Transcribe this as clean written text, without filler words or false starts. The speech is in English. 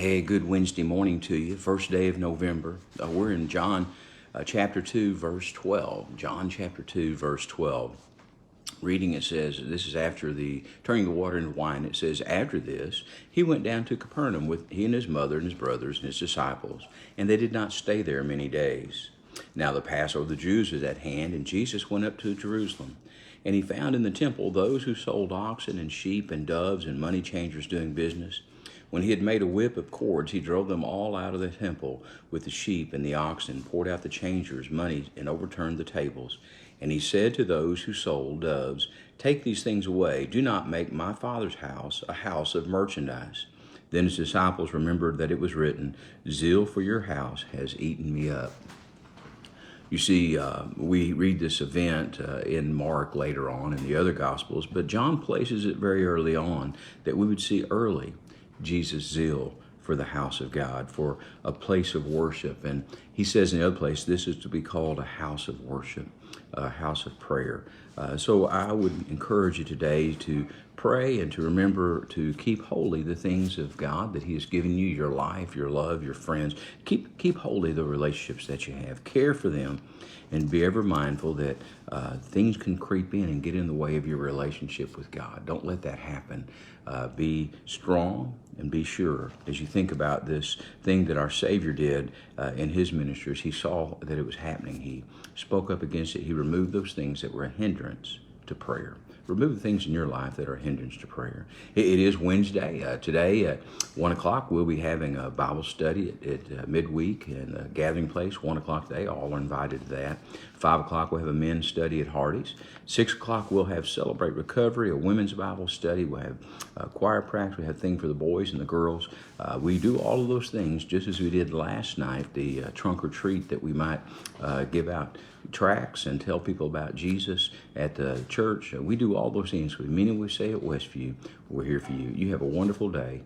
Hey, good Wednesday morning to you. First day of November. We're in John chapter 2, verse 12. John chapter 2, verse 12. Reading it says, this is after the turning the water into wine. It says, after this, he went down to Capernaum with he and his mother and his brothers and his disciples, and they did not stay there many days. Now the Passover of the Jews was at hand, and Jesus went up to Jerusalem. And he found in the temple those who sold oxen and sheep and doves and money changers doing business. When he had made a whip of cords, he drove them all out of the temple with the sheep and the oxen, poured out the changers' money, and overturned the tables. And he said to those who sold doves, "Take these things away. Do not make my Father's house a house of merchandise." Then his disciples remembered that it was written, "Zeal for your house has eaten me up." You see, we read this event in Mark later on in the other Gospels, but John places it very early on that we would see early Jesus' zeal for the house of God, for a place of worship. And he says in the other place, this is to be called a house of worship, a house of prayer. So I would encourage you today to pray and to remember to keep holy the things of God that he has given you, your life, your love, your friends. Keep holy the relationships that you have. Care for them and be ever mindful that things can creep in and get in the way of your relationship with God. Don't let that happen. Be strong and be sure. As you think about this thing that our Savior did in his ministries, he saw that it was happening. He spoke up against it. He removed those things that were a hindrance to prayer. Remove the things in your life that are a hindrance to prayer. It is Wednesday. Today at 1 o'clock, we'll be having a Bible study at midweek in a gathering place, 1 o'clock today. All are invited to that. 5 o'clock, we'll have a men's study at Hardy's. 6 o'clock, we'll have Celebrate Recovery, a women's Bible study. We'll have choir practice. We have a thing for the boys and the girls. We do all of those things just as we did last night, the trunk or treat that we might give out tracts and tell people about Jesus at the church. We do all those things. We mean it, we say at Westview. We're here for you. You have a wonderful day.